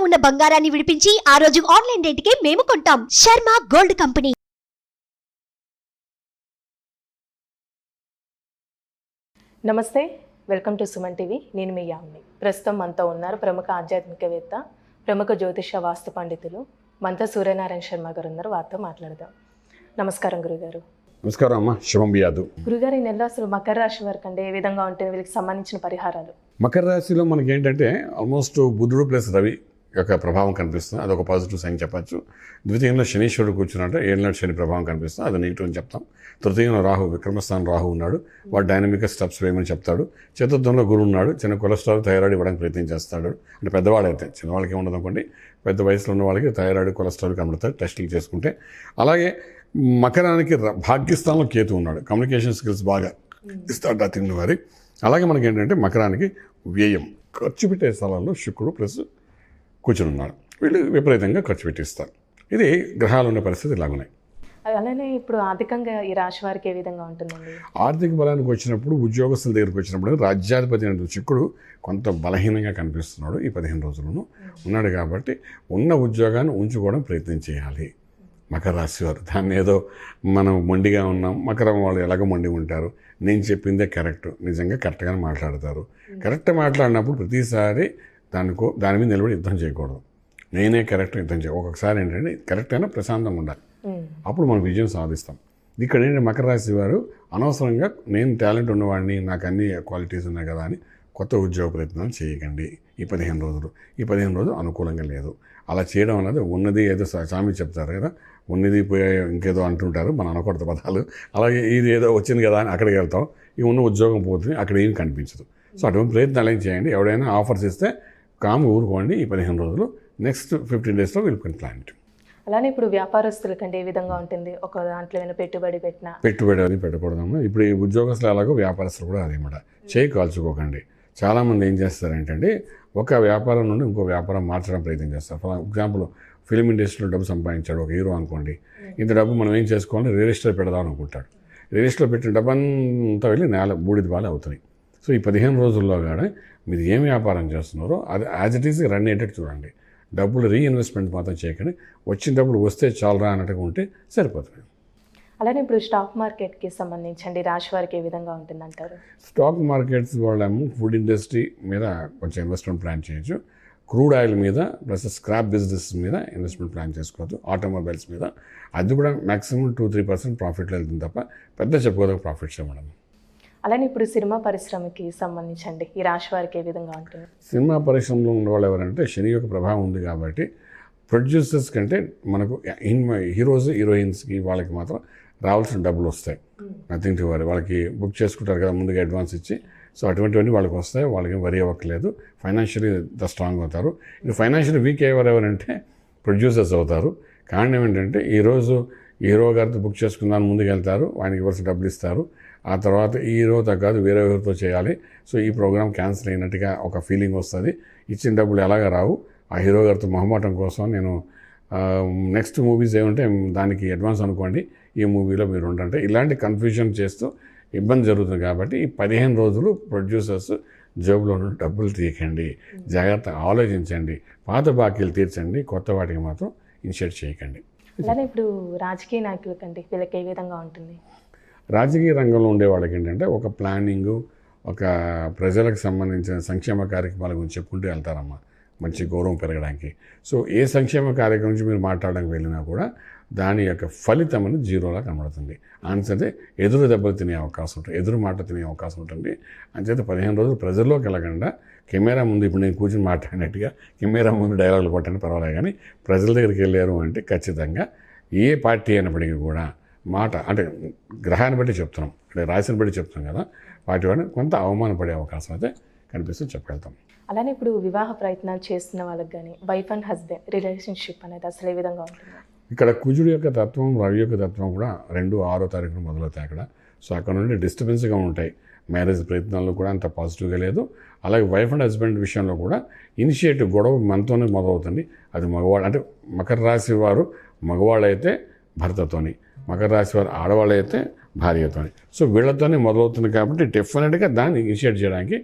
ఉన్న బంగారాన్ని విడిపించి ఆ రోజు ఆన్లైన్ రేటుకే మేము కొంటాం. Sharma gold company. నమస్తే, వెల్కమ్ టు సుమన్ టీవీ. నేను మీ యామ్ని. ప్రస్తుతం మనతో ఉన్నారు ప్రముఖ ఆధ్యాత్మికవేత్త, ప్రముఖ జ్యోతిష వాస్తు పండితులు మనతో సూర్యనారాయణ శర్మ గారు ఉన్నారు. వారితో మాట్లాడదాం. నమస్కారం గురుగారు. నమస్కారం అమ్మ, శుభం బియాదు. గురుగారు, ఈ నెలలో అసలు మకర రాశి వారికి అంటే ఏ విధంగా ఉంటుంది, వీరికి సంబంధించిన పరిహారాలు? మకర రాశిలో మనకి ఏంటంటే ఆల్మోస్ట్ బుధుడు ప్లస్ రవి యొక్క ప్రభావం కనిపిస్తుంది. అదొక పాజిటివ్ సైన్ చెప్పచ్చు. ద్వితీయంలో శనీశ్వరుడు కూర్చున్నట్టు ఏళ్ళనాటి శని ప్రభావం కనిపిస్తుంది, అది నెగిటివ్ అని చెప్తాం. తృతీయంలో రాహు, విక్రమస్థానం రాహు ఉన్నాడు, వాడు డైనమిక్గా స్టెప్స్ వేయమని చెప్తాడు. చతుర్థంలో గురువు ఉన్నాడు, చిన్న కొలెస్ట్రాల్ థైరాయిడ్ ఇవ్వడానికి ప్రయత్నం చేస్తాడు. అంటే పెద్దవాడైతే, చిన్నవాళ్ళకి ఉండదు అనుకోండి, పెద్ద వయసులో ఉన్న వాళ్ళకి థైరాయిడ్ కొలెస్ట్రాల్ కనబడతాయి టెస్టులు చేసుకుంటే. అలాగే మకరానికి భాగ్యస్థానంలో కేతు ఉన్నాడు, కమ్యూనికేషన్ స్కిల్స్ బాగా ఇస్తాడు ఆ తిన్న వారి. అలాగే మనకి ఏంటంటే మకరానికి వ్యయం, ఖర్చు పెట్టే స్థలాల్లో శుక్రుడు ప్లస్ కూర్చుని ఉన్నాడు. వీళ్ళు విపరీతంగా ఖర్చు పెట్టిస్తారు. ఇది గ్రహాలు ఉన్న పరిస్థితి ఇలాగున్నాయి. అలానే ఇప్పుడు ఆర్థికంగా ఈ రాశి వారికి ఏ విధంగా ఉంటుందండి? ఆర్థిక బలానికి వచ్చినప్పుడు, ఉద్యోగస్తుల దగ్గరికి వచ్చినప్పుడు రాజ్యాధిపతి అయిన శుక్రుడు కొంత బలహీనంగా కనిపిస్తున్నాడు. ఈ 15 రోజులను ఉన్నాడు కాబట్టి ఉన్న ఉద్యోగాన్ని ఉంచుకోవడం ప్రయత్నం చేయాలి మకర రాశి వారు. దాన్ని ఏదో మనం మొండిగా ఉన్నాం, మకరం వాళ్ళు ఎలాగో మొండి ఉంటారు, నేను చెప్పిందే కరెక్ట్, నిజంగా కరెక్ట్గానే మాట్లాడతారు. కరెక్ట్ మాట్లాడినప్పుడు ప్రతిసారి దాని మీద నిలబడి యుద్ధం చేయకూడదు. నేనే కరెక్ట్ యుద్ధం చేయ. ఒక్కొక్కసారి ఏంటంటే కరెక్ట్ అయినా ప్రశాంతంగా ఉండాలి, అప్పుడు మనం విజయం సాధిస్తాం. ఇక్కడ ఏంటంటే మకర రాశి వారు అనవసరంగా నేను టాలెంట్ ఉన్నవాడిని, నాకు అన్ని క్వాలిటీస్ ఉన్నాయి కదా అని కొత్త ఉద్యోగ ప్రయత్నాలు చేయకండి. ఈ 15 రోజులు అనుకూలంగా లేదు. అలా చేయడం అనేది ఉన్నది ఏదో స్వామి చెప్తారు కదా, ఉన్నది పోయే ఇంకేదో అంటుంటారు, మనం అనకూడదు పదాలు. అలాగే ఇది ఏదో వచ్చింది కదా అని అక్కడికి వెళ్తాం, ఈ ఉన్న ఉద్యోగం పోతుంది, అక్కడ ఏం కనిపించదు. సో అటువంటి ప్రయత్నాలు ఏం చేయండి. ఎవడైనా ఆఫర్స్ ఇస్తే కాము ఊరుకోండి. ఈ 15 రోజులు, నెక్స్ట్ 15 డేస్లో విల్ ప్లాన్. అలానే ఇప్పుడు వ్యాపారస్తుల కంటే ఏ విధంగా ఉంటుంది? ఒక దాంట్లో ఏమైనా పెట్టుబడి అది పెట్టకూడదమ్మా. ఇప్పుడు ఈ ఉద్యోగస్తులు అలాగో వ్యాపారస్తులు కూడా అదేమాట చేయి కాల్చుకోకండి. చాలామంది ఏం చేస్తారంటే ఒక వ్యాపారం నుండి ఇంకో వ్యాపారం మార్చడం ప్రయత్నం చేస్తారు. ఫర్ ఎగ్జాంపుల్, ఫిలిం ఇండస్ట్రీలో డబ్బు సంపాదించాడు ఒక హీరో అనుకోండి, ఇంత డబ్బు మనం ఏం చేసుకోవాలి, రియల్ ఎస్టేట్ పెడదాం అనుకుంటాడు. రియల్ ఎస్టేట్లో పెట్టిన డబ్బు అంతా వెళ్ళి బూడిది బాగా అవుతున్నాయి. సో ఈ 15 రోజుల్లో కానీ మీరు ఏం వ్యాపారం చేస్తున్నారో అది యాజ్ ఇట్ ఈజ్ రన్ అయ్యేటట్టు చూడండి. డబ్బులు రీఇన్వెస్ట్మెంట్ మాత్రం చేయకండి. వచ్చిన డబ్బులు వస్తే చాలరా అన్నట్టుగా ఉంటే సరిపోతుంది. అలానే ఇప్పుడు స్టాక్ మార్కెట్కి సంబంధించండి రాశి వారికి ఏ విధంగా ఉంటుందంటారు? స్టాక్ మార్కెట్స్ వాళ్ళేమో ఫుడ్ ఇండస్ట్రీ మీద కొంచెం ఇన్వెస్ట్మెంట్ ప్లాన్ చేయొచ్చు, క్రూడ్ ఆయిల్ మీద ప్లస్ స్క్రాప్ బిజినెస్ మీద ఇన్వెస్ట్మెంట్ ప్లాన్ చేసుకోవచ్చు, ఆటోమొబైల్స్ మీద. అది కూడా మ్యాక్సిమం 2-3% ప్రాఫిట్లో వెళ్తుంది తప్ప పెద్ద చెప్పుకోదగ్గ ప్రాఫిట్స్ ఇవ్వడం. అలానే ఇప్పుడు సినిమా పరిశ్రమకి సంబంధించండి ఈ రాశి వారికి ఏ విధంగా ఉంటుంది? సినిమా పరిశ్రమలో ఉండేవాళ్ళు ఎవరంటే శని యొక్క ప్రభావం ఉంది కాబట్టి ప్రొడ్యూసర్స్ కంటే మనకు హీరోస్ హీరోయిన్స్కి వాళ్ళకి మాత్రం రావాల్సిన డబ్బులు వస్తాయి. Nothing to worry. వాళ్ళకి బుక్ చేసుకుంటారు కదా ముందుగా అడ్వాన్స్ ఇచ్చి. సో అటువంటివన్నీ వాళ్ళకి వస్తాయి, వాళ్ళకి వరీ అవ్వట్లేదు. ఫైనాన్షియలీ స్ట్రాంగ్ అవుతారు. ఇది ఫైనాన్షియలీ వీక్ ఎవరెవరంటే ప్రొడ్యూసర్స్ అవుతారు. కారణం ఏంటంటే ఈరోజు హీరో గారితో బుక్ చేసుకుందాని ముందుకు వెళ్తారు, ఆయనకి ఇవ్వాల్సిన డబ్బులు ఇస్తారు. ఆ తర్వాత ఈ హీరోతో కాదు వేరే ఎవరితో చేయాలి, సో ఈ ప్రోగ్రామ్ క్యాన్సిల్ అయినట్టుగా ఒక ఫీలింగ్ వస్తుంది. ఇచ్చిన డబ్బులు ఎలాగ రావు. ఆ హీరో గారితో మొహమాటం కోసం నేను నెక్స్ట్ మూవీస్ ఏమంటే దానికి అడ్వాన్స్ అనుకోండి, ఈ మూవీలో మీరు ఉండంటే ఇలాంటి కన్ఫ్యూజన్ చేస్తూ ఇబ్బంది జరుగుతుంది. కాబట్టి ఈ 15 రోజులు ప్రొడ్యూసర్స్ జేబులో డబ్బులు తీయకండి, జాగ్రత్తగా ఆలోచించండి, పాత బాకీలు తీర్చండి, కొత్త వాటికి మాత్రం ఇనిషియేట్ చేయకండి. అలానే ఇప్పుడు రాజకీయ నాయకుల కంటే వీళ్ళకి ఏ విధంగా ఉంటుంది? రాజకీయ రంగంలో ఉండే వాళ్ళకి ఏంటంటే ఒక ప్లానింగు, ఒక ప్రజలకు సంబంధించిన సంక్షేమ కార్యక్రమాల గురించి చెప్పుకుంటూ వెళ్తారమ్మా, మంచి గౌరవం పెరగడానికి. సో ఏ సంక్షేమ కార్యక్రమం నుంచి మీరు మాట్లాడడానికి వెళ్ళినా కూడా దాని యొక్క ఫలితం అనేది జీరోలా కనబడుతుంది. అంతే ఎదురు దెబ్బలు తినే అవకాశం ఉంటుంది, ఎదురు మాట తినే అవకాశం ఉంటుంది. అంచేత 15 రోజులు ప్రజల్లోకి వెళ్ళకుండా కెమెరా ముందు, ఇప్పుడు నేను కూర్చొని మాట్లాడినట్టుగా కెమెరా ముందు డైలాగులు కొట్టని పర్వాలేదు, కానీ ప్రజల దగ్గరికి వెళ్ళారు అంటే ఖచ్చితంగా ఏ పార్టీ అయినప్పటికీ కూడా మాట అంటే గ్రహాన్ని బట్టి చెప్తున్నాం, అంటే రాశిని బట్టి చెప్తున్నాం కదా, వాటి వల్ల కొంత అవమానపడే అవకాశం అయితే కనిపిస్తూ చెప్పగలుగుతాం. అలానే ఇప్పుడు వివాహ ప్రయత్నాలు చేస్తున్న వాళ్ళకి కానీ వైఫ్ అండ్ హస్బెండ్ రిలేషన్షిప్ అనేది అసలు ఏ విధంగా ఉంటుంది? ఇక్కడ కుజుడు యొక్క తత్వం, రవి యొక్క తత్వం కూడా 2-6వ తారీఖున మొదలవుతాయి అక్కడ. సో అక్కడ నుండి డిస్టర్బెన్స్గా ఉంటాయి. మ్యారేజ్ ప్రయత్నాల్లో కూడా అంత పాజిటివ్గా లేదు. అలాగే వైఫ్ అండ్ హస్బెండ్ విషయంలో కూడా ఇనిషియేటివ్ గొడవ మనతోనే మొదలవుతుంది. అది మగవాళ్ళు అంటే మకర రాశి వారు మగవాళ్ళైతే భర్తతోని, మకర రాశి వారు ఆడవాళ్ళైతే భార్యతోని. సో వీళ్ళతోనే మొదలవుతుంది కాబట్టి డెఫినెట్గా దాన్ని ఇనిషియేట్ చేయడానికి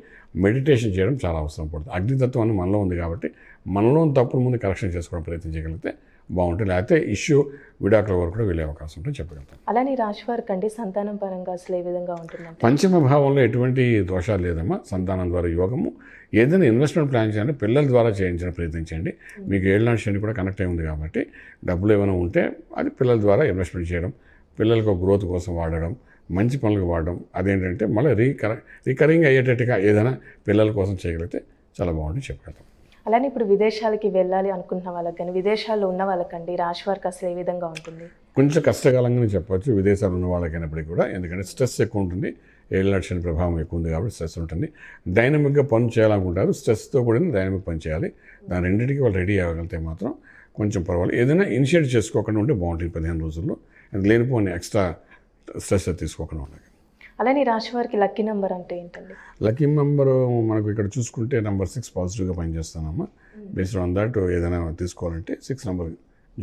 మెడిటేషన్ చేయడం చాలా అవసరం పడుతుంది. అగ్నితత్వం మనలో ఉంది కాబట్టి మనలో తప్పుల ముందు కరెక్షన్ చేసుకోవడం ప్రయత్నం చేయగలిగితే బాగుంటుంది. లేకపోతే ఇష్యూ విడాకుల వరకు కూడా వెళ్ళే అవకాశం ఉంటుంది చెప్పగలుగుతాం. అలానే ఈ రాశి వారికి అండి సంతానం పరంగా అసలు ఏ విధంగా ఉంటుందంటే? పంచమ భావంలో ఎటువంటి దోషాలు లేదమ్మా. సంతానం ద్వారా యోగము. ఏదైనా ఇన్వెస్ట్మెంట్ ప్లాన్ చేయాలి పిల్లల ద్వారా చేయించడం ప్రయత్నించండి. మీకు 7 నాటి శని కూడా కనెక్ట్ అయి ఉంది కాబట్టి డబ్బులు ఏమైనా ఉంటే అది పిల్లల ద్వారా ఇన్వెస్ట్మెంట్ చేయడం, పిల్లలకు గ్రోత్ కోసం వాడడం, మంచి పనులకు వాడడం. అదేంటంటే మళ్ళీ రికరింగ్ అయ్యేటట్టుగా ఏదైనా పిల్లల కోసం చేయగలిగితే చాలా బాగుంటుంది చెప్పగలుగుతాం. అలానే ఇప్పుడు విదేశాలకి వెళ్ళాలి అనుకుంటున్న వాళ్ళకి కానీ విదేశాల్లో ఉన్న వాళ్ళకండి రాశి వారికి అసలు ఏ విధంగా ఉంటుంది? కొంచెం కష్టకాలంగానే చెప్పవచ్చు విదేశాలు ఉన్న వాళ్ళకైనప్పటికీ కూడా. ఎందుకంటే స్ట్రెస్ ఎక్కువ ఉంటుంది. 7 నాటి శని ప్రభావం ఎక్కువ ఉంది కాబట్టి స్ట్రెస్ ఉంటుంది. డైనమిక్గా పని చేయాలనుకుంటారు. స్ట్రెస్తో కూడిన డైనమిక్ పని చేయాలి. దాని రెండింటికి వాళ్ళు రెడీ అవ్వగలిగితే మాత్రం కొంచెం పర్వాలేదు. ఏదైనా ఇనిషియేట్ చేసుకోకుండా ఉంటే బాగుంటుంది 15 రోజుల్లో. అది లేనిపోని ఎక్స్ట్రా స్ట్రెస్ తీసుకోకుండా ఉండాలి. అలానే ఈ రాశి వారికి లక్కీ నెంబర్ అంటే ఏంటండి? లక్కీ నెంబర్ మనకు ఇక్కడ చూసుకుంటే నెంబర్ 6 పాజిటివ్గా పనిచేస్తానమ్మా. బేస్డ్ ఆన్ దట్ ఏదైనా తీసుకోవాలంటే 6 నెంబర్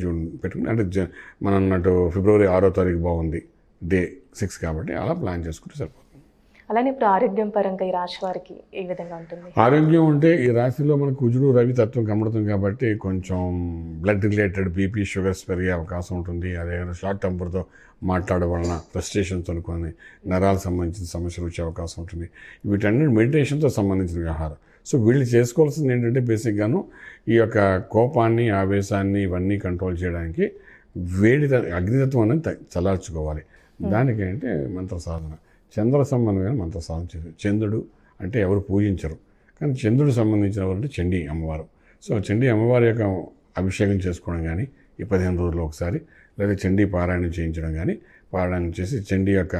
జూన్ పెట్టుకుని, అంటే మనం అన్నట్టు ఫిబ్రవరి 6వ తారీఖు బాగుంది డే 6 కాబట్టి అలా ప్లాన్ చేసుకుంటే సరిపోతుంది. అలానే ఇప్పుడు ఆరోగ్యం పరంగా ఈ రాశి వారికి ఏ విధంగా ఉంటుంది? ఆరోగ్యం అంటే ఈ రాశిలో మనకు కుజుడు రవి తత్వం కనబడుతుంది కాబట్టి కొంచెం బ్లడ్ రిలేటెడ్ బీపీ షుగర్స్ పెరిగే అవకాశం ఉంటుంది. అదే షార్ట్ టెంపర్తో మాట్లాడడం వలన ఫ్రస్ట్రేషన్తో కొన్ని నరాలకు సంబంధించిన సమస్యలు వచ్చే అవకాశం ఉంటుంది. వీటన్ని మెడిటేషన్తో సంబంధించిన వ్యవహారం. సో వీళ్ళు చేసుకోవాల్సింది ఏంటంటే బేసిక్గాను ఈ యొక్క కోపాన్ని, ఆవేశాన్ని ఇవన్నీ కంట్రోల్ చేయడానికి అగ్నితత్వం అనేది చల్లార్చుకోవాలి. దానికి అంటే మంత్ర సాధన, చంద్ర సంబంధమైన మంత్ర సాధన చేయాలి. చంద్రుడు అంటే ఎవరు పూజించరు, కానీ చంద్రుడు సంబంధించిన ఎవరంటే చండీ అమ్మవారు. సో చండీ అమ్మవారి యొక్క అభిషేకం చేసుకోవడం కానీ ఈ 15 రోజుల్లో ఒకసారి, లేదా చండీ పారాయణం చేయించడం కానీ, పారాయణం చేసి చండీ యొక్క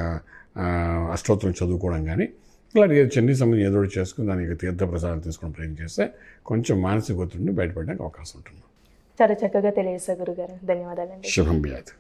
అష్టోత్తరం చదువుకోవడం కానీ, ఇలాంటి చండీ సంబంధించి ఏదో ఒకటి చేసుకుని దానికి తీర్థ ప్రసాదం తీసుకోవడం ప్రయత్నం చేస్తే కొంచెం మానసిక ఒత్తిడి బయటపడడానికి అవకాశం ఉంటుంది. చాలా చక్కగా తెలియజేశారు గురుగారు. ధన్యవాదాలండి. శుభం భూయాత్.